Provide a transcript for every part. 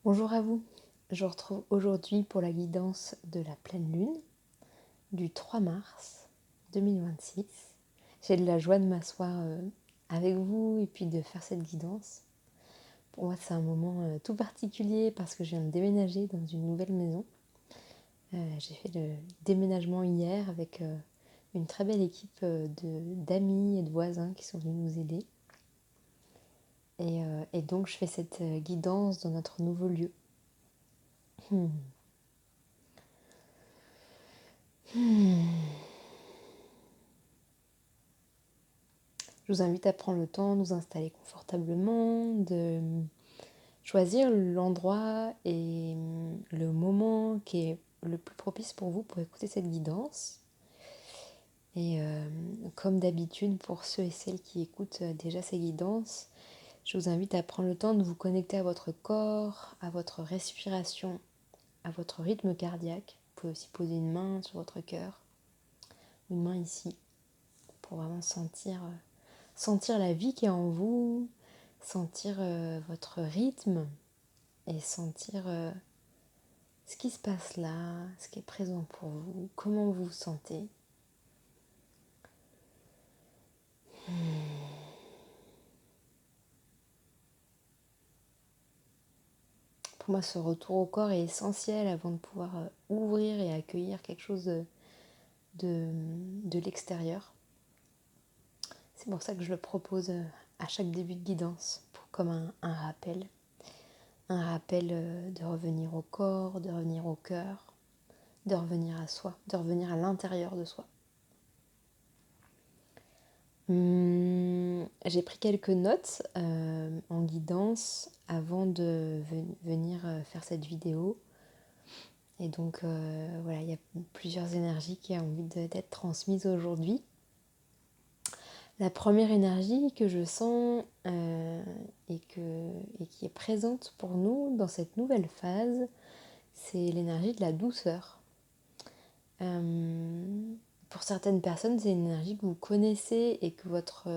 Bonjour à vous, je vous retrouve aujourd'hui pour la guidance de la pleine lune du 3 mars 2026. J'ai de la joie de m'asseoir avec vous et puis de faire cette guidance. Pour moi c'est un moment tout particulier parce que je viens de déménager dans une nouvelle maison. J'ai fait le déménagement hier avec une très belle équipe d'amis et de voisins qui sont venus nous aider. Et donc je fais cette guidance dans notre nouveau lieu. Je vous invite à prendre le temps de nous installer confortablement, de choisir l'endroit et le moment qui est le plus propice pour vous pour écouter cette guidance. Et comme d'habitude, pour ceux et celles qui écoutent déjà ces guidances, je vous invite à prendre le temps de vous connecter à votre corps, à votre respiration, à votre rythme cardiaque. Vous pouvez aussi poser une main sur votre cœur, une main ici, pour vraiment sentir la vie qui est en vous, sentir votre rythme et sentir ce qui se passe là, ce qui est présent pour vous, comment vous vous sentez. Pour moi, ce retour au corps est essentiel avant de pouvoir ouvrir et accueillir quelque chose de l'extérieur. C'est pour ça que je le propose à chaque début de guidance, comme un rappel. Un rappel de revenir au corps, de revenir au cœur, de revenir à soi, de revenir à l'intérieur de soi. J'ai pris quelques notes en guidance avant de venir faire cette vidéo. Et donc voilà, il y a plusieurs énergies qui ont envie d'être transmises aujourd'hui. La première énergie que je sens et qui est présente pour nous dans cette nouvelle phase, c'est l'énergie de la douceur. Pour certaines personnes, c'est une énergie que vous connaissez et que votre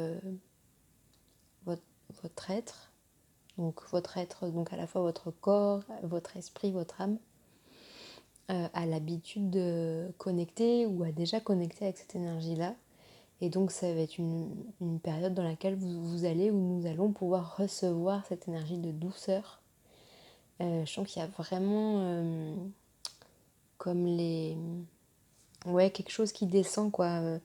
être, donc à la fois votre corps, votre esprit, votre âme, a l'habitude de connecter ou a déjà connecté avec cette énergie-là. Et donc ça va être une période dans laquelle vous allez ou nous allons pouvoir recevoir cette énergie de douceur. Je sens qu'il y a vraiment comme quelque chose qui descend, quoi.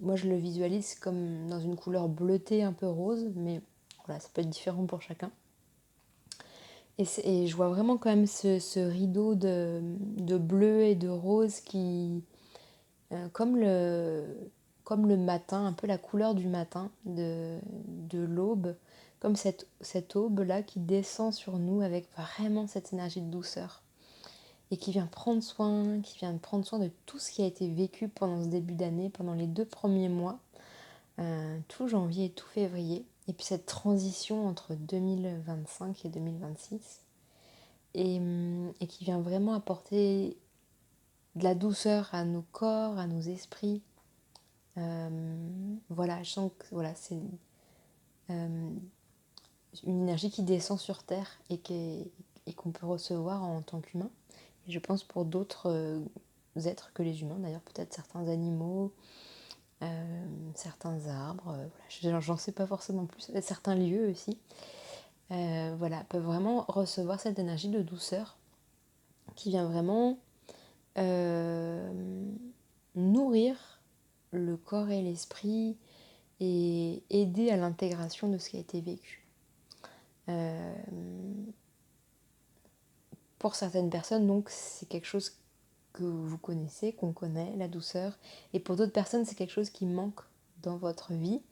Moi je le visualise comme dans une couleur bleutée un peu rose, mais voilà, ça peut être différent pour chacun. Et je vois vraiment quand même ce rideau de bleu et de rose qui, comme le matin, un peu la couleur du matin, de l'aube, comme cette aube-là qui descend sur nous avec vraiment cette énergie de douceur. Et qui vient prendre soin de tout ce qui a été vécu pendant ce début d'année, pendant les 2 premiers mois, tout janvier et tout février. Et puis cette transition entre 2025 et 2026. Et qui vient vraiment apporter de la douceur à nos corps, à nos esprits. Voilà, je sens que voilà, c'est une énergie qui descend sur Terre et qu'on peut recevoir en tant qu'humain. Et je pense pour d'autres êtres que les humains, d'ailleurs peut-être certains animaux, certains arbres, voilà, j'en sais pas forcément plus, certains lieux aussi, voilà, peuvent vraiment recevoir cette énergie de douceur qui vient vraiment nourrir le corps et l'esprit et aider à l'intégration de ce qui a été vécu. Pour certaines personnes, donc, c'est quelque chose que vous connaissez, qu'on connaît, la douceur. Et pour d'autres personnes, c'est quelque chose qui manque dans votre vie.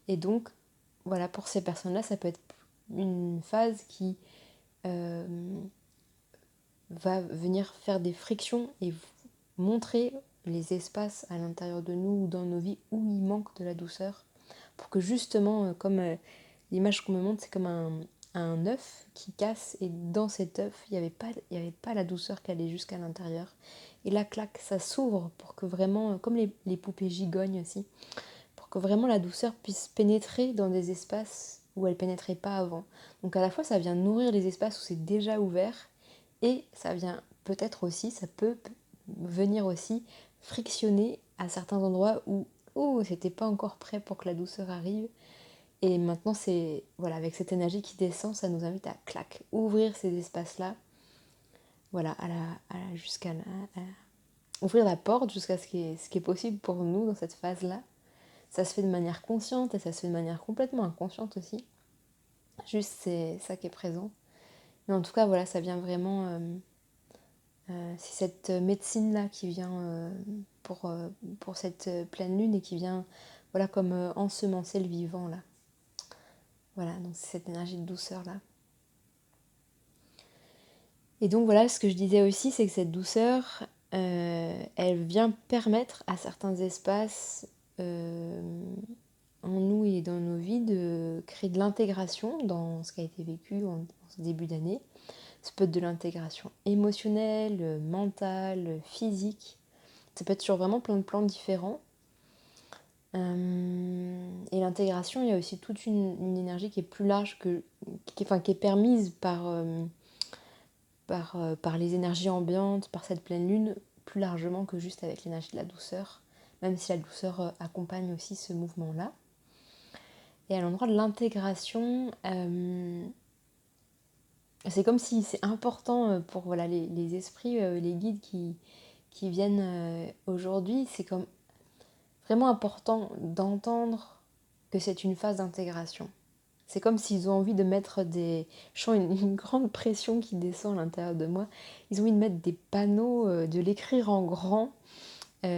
Et donc, voilà, pour ces personnes-là, ça peut être une phase qui va venir faire des frictions et montrer les espaces à l'intérieur de nous ou dans nos vies où il manque de la douceur. Pour que justement, comme l'image qu'on me montre, c'est comme un œuf qui casse et dans cet œuf, il n'y avait pas la douceur qui allait jusqu'à l'intérieur. Et là, clac, ça s'ouvre pour que vraiment, comme les poupées gigognes aussi, pour que vraiment la douceur puisse pénétrer dans des espaces où elle pénétrait pas avant. Donc à la fois ça vient nourrir les espaces où c'est déjà ouvert, et ça vient peut-être aussi, ça peut venir aussi frictionner à certains endroits où oh, c'était pas encore prêt pour que la douceur arrive. Et maintenant c'est voilà, avec cette énergie qui descend, ça nous invite à clac, ouvrir ces espaces-là, voilà, jusqu'à ouvrir la porte jusqu'à ce qui est possible pour nous dans cette phase-là. Ça se fait de manière consciente et ça se fait de manière complètement inconsciente aussi. Juste c'est ça qui est présent. Mais en tout cas voilà, ça vient vraiment c'est cette médecine-là qui vient pour cette pleine lune et qui vient voilà comme ensemencer le vivant là. Voilà, donc c'est cette énergie de douceur là. Et donc voilà, ce que je disais aussi, c'est que cette douceur, elle vient permettre à certains espaces en nous et dans nos vies de créer de l'intégration dans ce qui a été vécu en ce début d'année. Ça peut être de l'intégration émotionnelle, mentale, physique. Ça peut être sur vraiment plein de plans différents. Et l'intégration, il y a aussi toute une énergie qui est plus large, qui est permise par les énergies ambiantes, par cette pleine lune, plus largement que juste avec l'énergie de la douceur, même si la douceur accompagne aussi ce mouvement-là. Et à l'endroit de l'intégration, c'est comme si c'est important pour voilà, les esprits, les guides qui viennent aujourd'hui, c'est comme vraiment important d'entendre que c'est une phase d'intégration. C'est comme s'ils ont envie de mettre des... Je sens une grande pression qui descend à l'intérieur de moi. Ils ont envie de mettre des panneaux, de l'écrire en grand, comme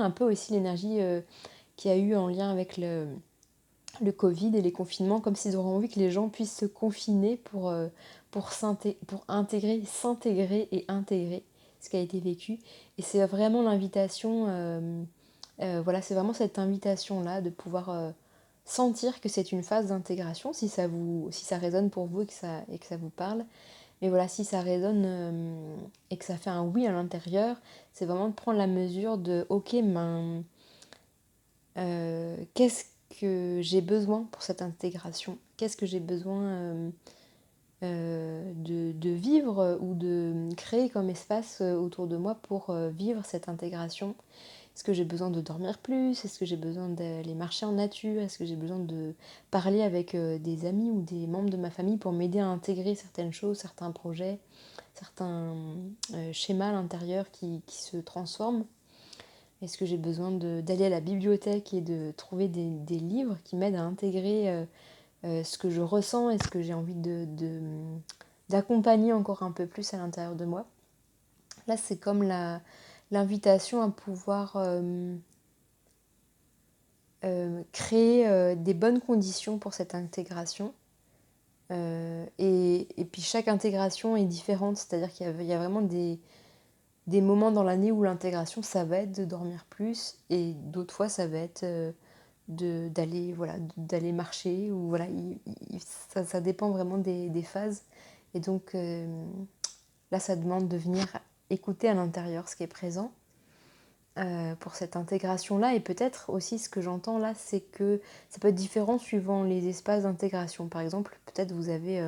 un peu aussi l'énergie qu'il y a eu en lien avec le Covid et les confinements, comme s'ils auraient envie que les gens puissent se confiner pour intégrer, s'intégrer et intégrer ce qui a été vécu. Et c'est vraiment l'invitation, voilà, c'est vraiment cette invitation-là de pouvoir sentir que c'est une phase d'intégration, si ça résonne pour vous et que ça vous parle. Mais voilà, si ça résonne et que ça fait un oui à l'intérieur, c'est vraiment de prendre la mesure de ok, ben, qu'est-ce que j'ai besoin pour cette intégration? Qu'est-ce que j'ai besoin de vivre ou de créer comme espace autour de moi pour vivre cette intégration? Est-ce que j'ai besoin de dormir plus? Est-ce que j'ai besoin d'aller marcher en nature? Est-ce que j'ai besoin de parler avec des amis ou des membres de ma famille pour m'aider à intégrer certaines choses, certains projets, certains schémas à l'intérieur qui se transforment? Est-ce que j'ai besoin d'aller à la bibliothèque et de trouver des livres qui m'aident à intégrer ce que je ressens et ce que j'ai envie d'accompagner encore un peu plus à l'intérieur de moi? Là, c'est comme l'invitation à pouvoir créer des bonnes conditions pour cette intégration. Et puis chaque intégration est différente, c'est-à-dire qu'il y a vraiment des moments dans l'année où l'intégration, ça va être de dormir plus, et d'autres fois, ça va être d'aller marcher, ou voilà, ça dépend vraiment des phases. Et donc là, ça demande de venir écouter à l'intérieur ce qui est présent pour cette intégration-là. Et peut-être aussi ce que j'entends là, c'est que ça peut être différent suivant les espaces d'intégration. Par exemple, peut-être vous avez,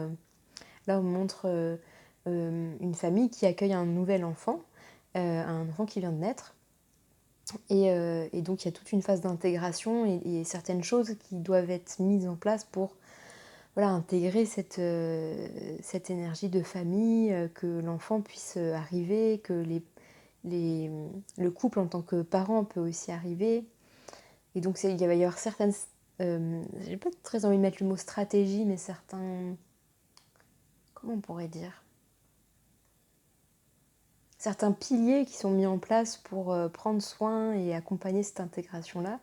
là on montre une famille qui accueille un nouvel enfant, un enfant qui vient de naître. Et donc il y a toute une phase d'intégration et certaines choses qui doivent être mises en place pour voilà, intégrer cette énergie de famille, que l'enfant puisse arriver, que le couple en tant que parent peut aussi arriver. Et donc il va y avoir certaines... j'ai pas très envie de mettre le mot stratégie, mais certains... Comment on pourrait dire? Certains piliers qui sont mis en place pour prendre soin et accompagner cette intégration-là.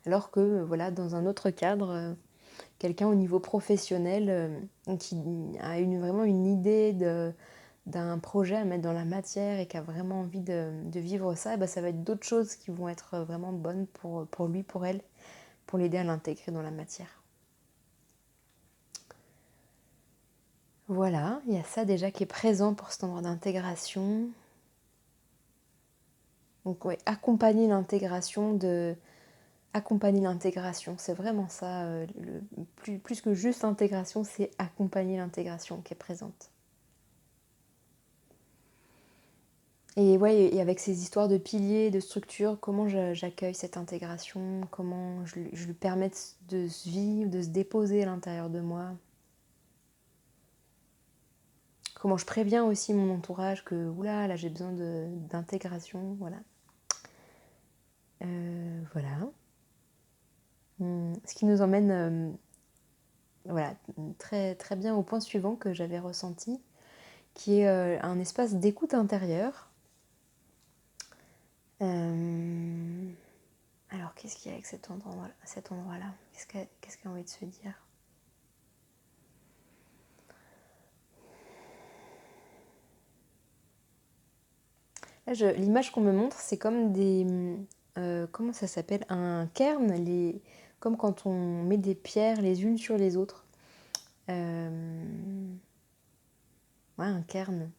Alors que, voilà, dans un autre cadre, quelqu'un au niveau professionnel qui a vraiment une idée d'un projet à mettre dans la matière et qui a vraiment envie de vivre ça, bah, ça va être d'autres choses qui vont être vraiment bonnes pour lui, pour elle, pour l'aider à l'intégrer dans la matière. Voilà, il y a ça déjà qui est présent pour cet endroit d'intégration. Donc ouais, accompagner l'intégration accompagner l'intégration. C'est vraiment ça, plus que juste l'intégration, c'est accompagner l'intégration qui est présente. Et ouais, et avec ces histoires de piliers, de structures, comment j'accueille cette intégration, comment je lui permets de se vivre, de se déposer à l'intérieur de moi. Comment je préviens aussi mon entourage que, oula, là j'ai besoin d'intégration, voilà. Voilà. Ce qui nous emmène voilà, très, très bien au point suivant que j'avais ressenti, qui est un espace d'écoute intérieure. Alors, qu'est-ce qu'il y a avec cet endroit-là, qu'est-ce qu'il a envie de se dire? Là, l'image qu'on me montre, c'est comme des... comment ça s'appelle? Un cairn, comme quand on met des pierres les unes sur les autres. Ouais, un cairn.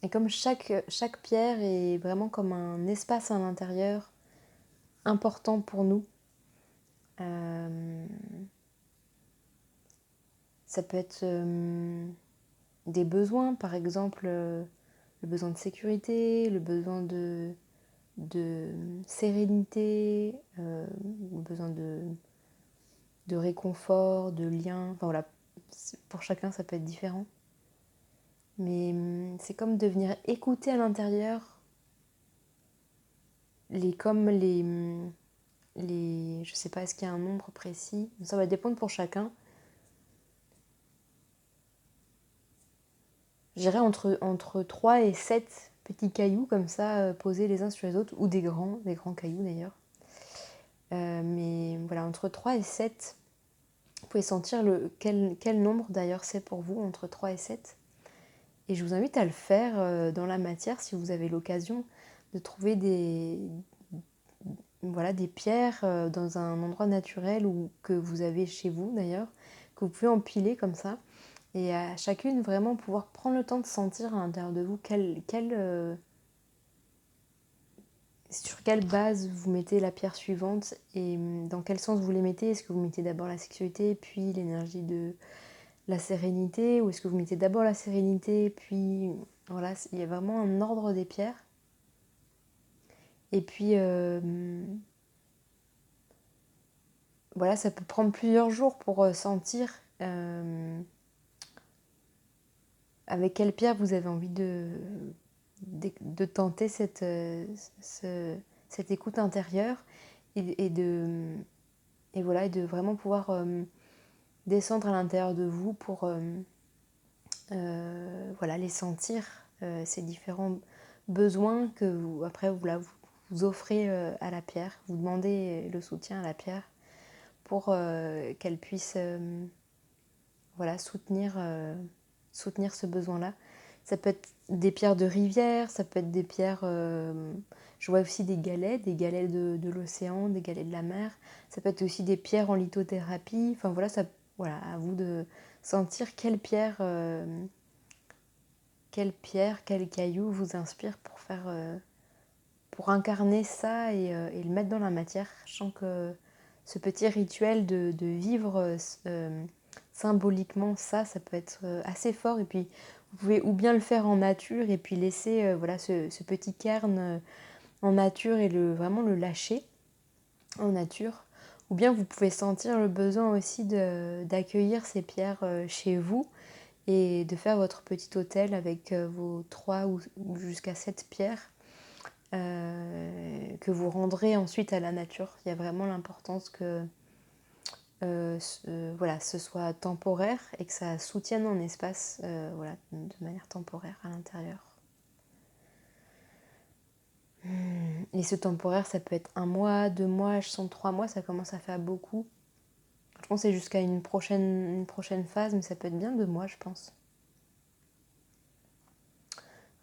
Et comme chaque pierre est vraiment comme un espace à l'intérieur important pour nous. Ça peut être des besoins, par exemple le besoin de sécurité, le besoin de sérénité, le besoin de réconfort, de lien. Enfin voilà, pour chacun ça peut être différent. Mais c'est comme de venir écouter à l'intérieur je sais pas, est-ce qu'il y a un nombre précis? Ça va dépendre pour chacun. Je dirais entre 3 et 7 petits cailloux comme ça, posés les uns sur les autres, ou des grands cailloux d'ailleurs. Mais voilà, entre 3 et 7, vous pouvez sentir quel nombre d'ailleurs c'est pour vous, entre 3 et 7. Et je vous invite à le faire dans la matière si vous avez l'occasion de trouver des pierres dans un endroit naturel ou que vous avez chez vous d'ailleurs, que vous pouvez empiler comme ça. Et à chacune, vraiment pouvoir prendre le temps de sentir à l'intérieur de vous sur quelle base vous mettez la pierre suivante et dans quel sens vous les mettez. Est-ce que vous mettez d'abord la sécurité, puis l'énergie de la sérénité, ou est-ce que vous mettez d'abord la sérénité, puis voilà, il y a vraiment un ordre des pierres. Et puis voilà, ça peut prendre plusieurs jours pour sentir avec quelle pierre vous avez envie de tenter cette écoute intérieure et de vraiment pouvoir descendre à l'intérieur de vous pour les sentir, ces différents besoins que vous offrez à la pierre, vous demandez le soutien à la pierre pour qu'elle puisse soutenir ce besoin-là. Ça peut être des pierres de rivière, ça peut être des pierres... je vois aussi des galets de l'océan, des galets de la mer. Ça peut être aussi des pierres en lithothérapie. Enfin voilà, à vous de sentir quelle pierre, quel caillou vous inspire pour incarner ça et le mettre dans la matière. Je sens que ce petit rituel de vivre symboliquement ça peut être assez fort. Et puis vous pouvez ou bien le faire en nature et puis laisser ce petit cairn en nature et vraiment le lâcher en nature. Ou bien vous pouvez sentir le besoin aussi d'accueillir ces pierres chez vous et de faire votre petit hôtel avec vos 3 ou jusqu'à 7 pierres que vous rendrez ensuite à la nature. Il y a vraiment l'importance que ce soit temporaire et que ça soutienne un espace de manière temporaire à l'intérieur. Et ce temporaire, ça peut être 1 mois, 2 mois, je sens 3 mois, ça commence à faire beaucoup. Je pense que c'est jusqu'à une prochaine phase, mais ça peut être bien 2 mois, je pense.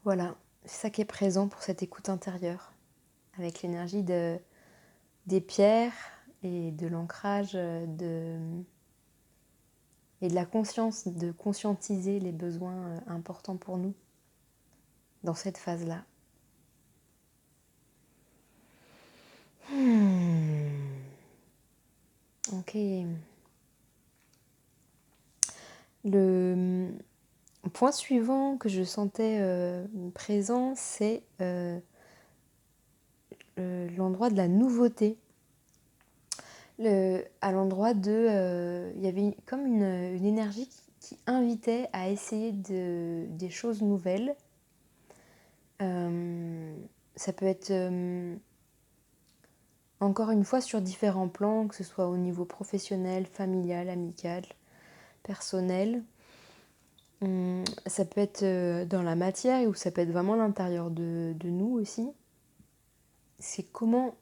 Voilà, c'est ça qui est présent pour cette écoute intérieure, avec l'énergie des pierres et de l'ancrage, et de la conscience, de conscientiser les besoins importants pour nous dans cette phase-là. Ok. Le point suivant que je sentais présent, c'est l'endroit de la nouveauté. À l'endroit de... il y avait comme une énergie qui invitait à essayer des choses nouvelles. Ça peut être encore une fois sur différents plans, que ce soit au niveau professionnel, familial, amical, personnel. Ça peut être dans la matière ou ça peut être vraiment à l'intérieur de nous aussi. C'est comment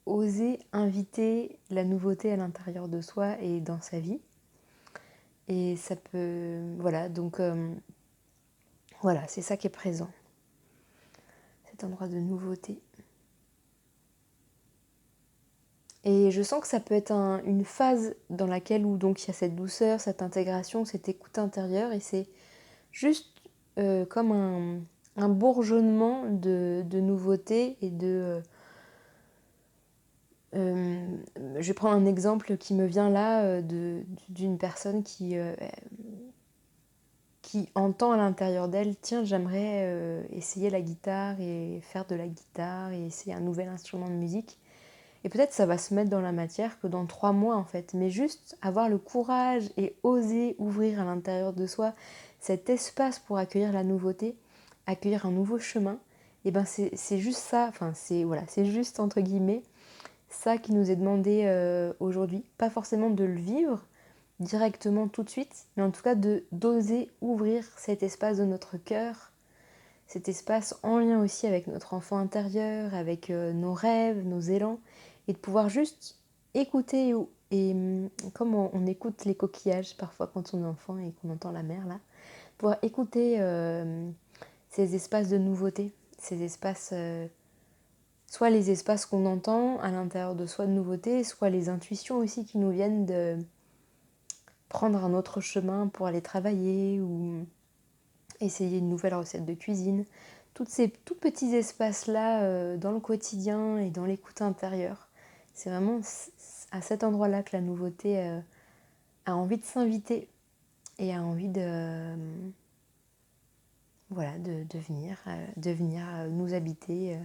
oser inviter la nouveauté à l'intérieur de soi et dans sa vie. Et ça peut... Voilà, donc voilà, c'est ça qui est présent. Cet endroit de nouveauté. Et je sens que ça peut être une phase dans laquelle où donc il y a cette douceur, cette intégration, cette écoute intérieure. Et c'est juste comme un bourgeonnement de nouveautés et de... je vais prendre un exemple qui me vient là d'une personne qui entend à l'intérieur d'elle, tiens, j'aimerais essayer la guitare et faire de la guitare et essayer un nouvel instrument de musique. Et peut-être ça va se mettre dans la matière que dans 3 mois en fait. Mais juste avoir le courage et oser ouvrir à l'intérieur de soi cet espace pour accueillir la nouveauté, accueillir un nouveau chemin, et ben c'est juste ça, enfin c'est juste entre guillemets ça qui nous est demandé aujourd'hui. Pas forcément de le vivre directement tout de suite, mais en tout cas d'oser ouvrir cet espace de notre cœur, cet espace en lien aussi avec notre enfant intérieur, avec nos rêves, nos élans, et de pouvoir juste écouter, et comme on écoute les coquillages parfois quand on est enfant et qu'on entend la mer là, pouvoir écouter ces espaces de nouveauté, ces espaces, soit les espaces qu'on entend à l'intérieur de soi de nouveauté, soit les intuitions aussi qui nous viennent de prendre un autre chemin pour aller travailler ou essayer une nouvelle recette de cuisine. Tous ces tout petits espaces-là dans le quotidien et dans l'écoute intérieure. C'est vraiment à cet endroit-là que la nouveauté a envie de s'inviter et a envie voilà, de venir nous habiter,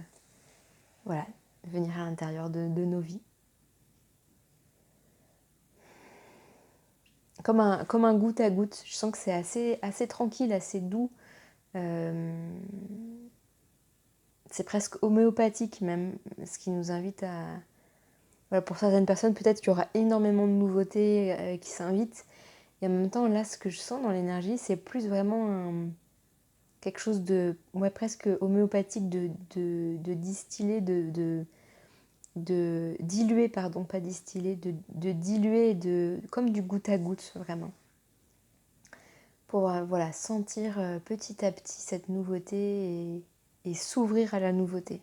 voilà, venir à l'intérieur de nos vies. Comme un goutte à goutte. Je sens que c'est assez tranquille, assez doux. C'est presque homéopathique même, ce qui nous invite à... Voilà, pour certaines personnes, peut-être qu'il y aura énormément de nouveautés qui s'invitent. Et en même temps, là, ce que je sens dans l'énergie, c'est plus vraiment quelque chose de presque homéopathique, de distiller, de diluer, pardon, pas distiller, de diluer, comme du goutte à goutte, vraiment. Pour voilà, sentir petit à petit cette nouveauté et s'ouvrir à la nouveauté.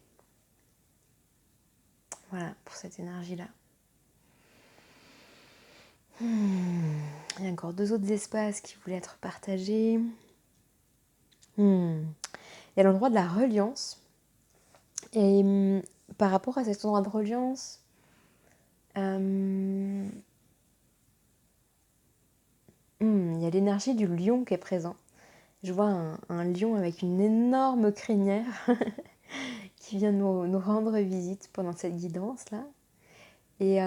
Voilà, pour cette énergie-là. Il y a encore 2 autres espaces qui voulaient être partagés. Il y a l'endroit de la reliance. Et par rapport à cet endroit de reliance, il y a l'énergie du lion qui est présent. Je vois un lion avec une énorme crinière qui vient nous rendre visite pendant cette guidance-là. Et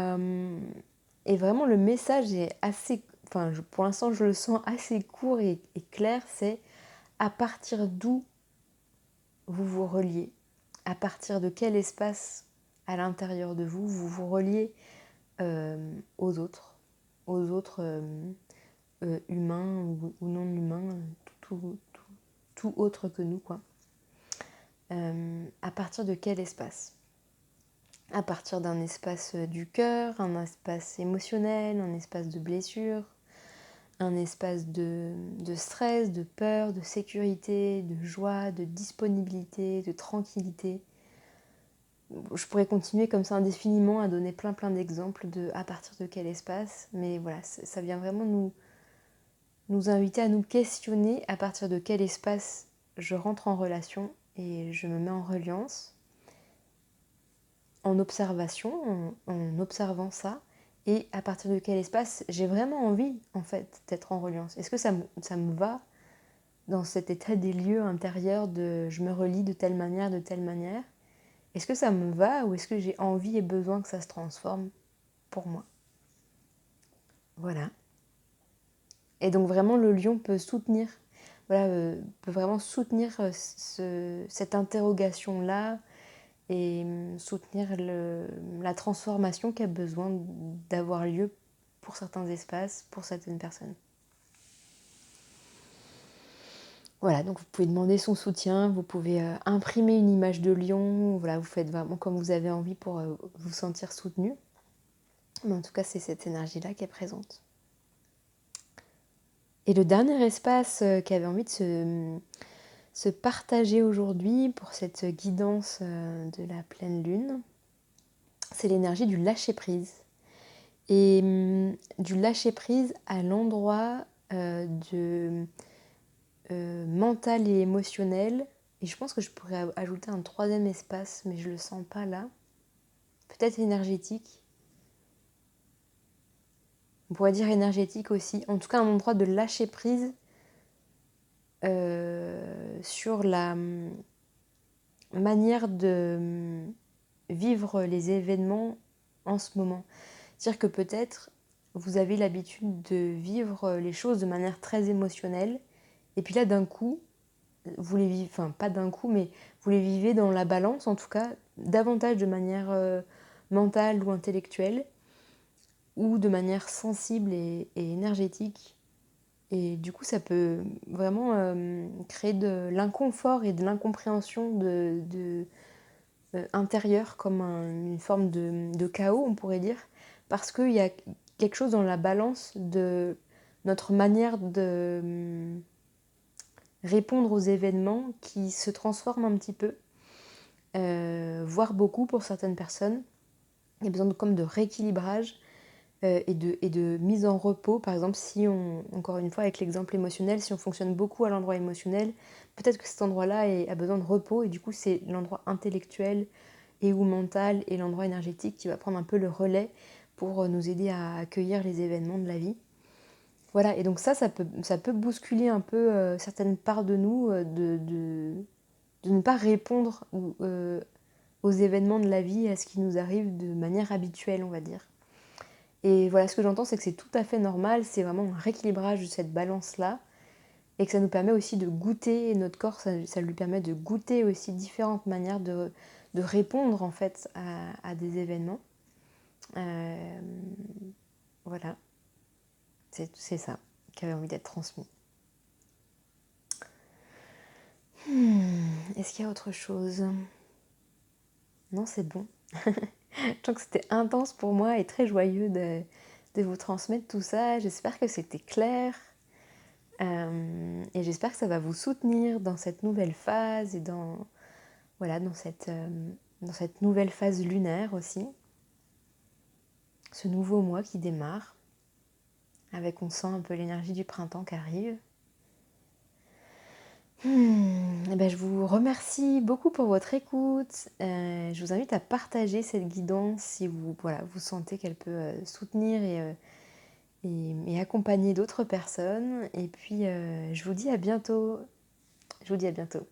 vraiment, le message est assez... Enfin, pour l'instant, je le sens assez court et clair. C'est à partir d'où vous vous reliez, à partir de quel espace à l'intérieur de vous vous vous reliez aux autres humains ou non humains, tout autre que nous, quoi. À partir de quel espace? À partir d'un espace du cœur, un espace émotionnel, un espace de blessure, un espace de stress, de peur, de sécurité, de joie, de disponibilité, de tranquillité. Je pourrais continuer comme ça indéfiniment à donner plein d'exemples de à partir de quel espace, mais voilà, ça vient vraiment nous inviter à nous questionner à partir de quel espace je rentre en relation et je me mets en reliance. en observation, en observant ça, et à partir de quel espace j'ai vraiment envie, en fait, d'être en reliance. Est-ce que ça me va dans cet état des lieux intérieurs de je me relie de telle manière, de telle manière? Est-ce que ça me va ou est-ce que j'ai envie et besoin que ça se transforme pour moi? Voilà. Et donc vraiment le lion peut soutenir, voilà, peut vraiment soutenir cette interrogation-là et soutenir la transformation qui a besoin d'avoir lieu pour certains espaces, pour certaines personnes. Voilà, donc vous pouvez demander son soutien, vous pouvez imprimer une image de lion, voilà, vous faites vraiment comme vous avez envie pour vous sentir soutenu. Mais en tout cas, c'est cette énergie-là qui est présente. Et le dernier espace qui avait envie de se partager aujourd'hui pour cette guidance de la pleine lune, c'est l'énergie du lâcher-prise. Et du lâcher-prise à l'endroit de mental et émotionnel. Et je pense que je pourrais ajouter un troisième espace, mais je le sens pas là. Peut-être énergétique. On pourrait dire énergétique aussi. En tout cas, un endroit de lâcher-prise sur la manière de vivre les événements en ce moment. C'est-à-dire que peut-être vous avez l'habitude de vivre les choses de manière très émotionnelle, et puis là d'un coup, vous les vivez, enfin pas d'un coup, mais vous les vivez dans la balance, en tout cas, davantage de manière mentale ou intellectuelle, ou de manière sensible et énergétique. Et du coup, ça peut vraiment créer de l'inconfort et de l'incompréhension intérieure, comme une forme de chaos, on pourrait dire, parce qu'il y a quelque chose dans la balance de notre manière de répondre aux événements qui se transforme un petit peu, voire beaucoup pour certaines personnes. Il y a besoin comme de rééquilibrage et de mise en repos. Par exemple, si encore une fois avec l'exemple émotionnel, si on fonctionne beaucoup à l'endroit émotionnel, peut-être que cet endroit-là a besoin de repos et du coup c'est l'endroit intellectuel et ou mental et l'endroit énergétique qui va prendre un peu le relais pour nous aider à accueillir les événements de la vie. Voilà, et donc ça peut bousculer un peu certaines parts de nous, de ne pas répondre aux événements de la vie, à ce qui nous arrive de manière habituelle, on va dire. Et voilà, ce que j'entends, c'est que c'est tout à fait normal, c'est vraiment un rééquilibrage de cette balance-là, et que ça nous permet aussi de goûter, et notre corps, ça lui permet de goûter aussi différentes manières de répondre en fait à des événements. Voilà, c'est ça qui avait envie d'être transmis. Est-ce qu'il y a autre chose? Non, c'est bon. Je sens que c'était intense pour moi et très joyeux de vous transmettre tout ça. J'espère que c'était clair. Et j'espère que ça va vous soutenir dans cette nouvelle phase et voilà, dans cette nouvelle phase lunaire aussi. Ce nouveau mois qui démarre, avec on sent un peu l'énergie du printemps qui arrive. Et ben, je vous remercie beaucoup pour votre écoute. Je vous invite à partager cette guidance si vous sentez qu'elle peut soutenir et accompagner d'autres personnes. Et puis, je vous dis à bientôt. Je vous dis à bientôt.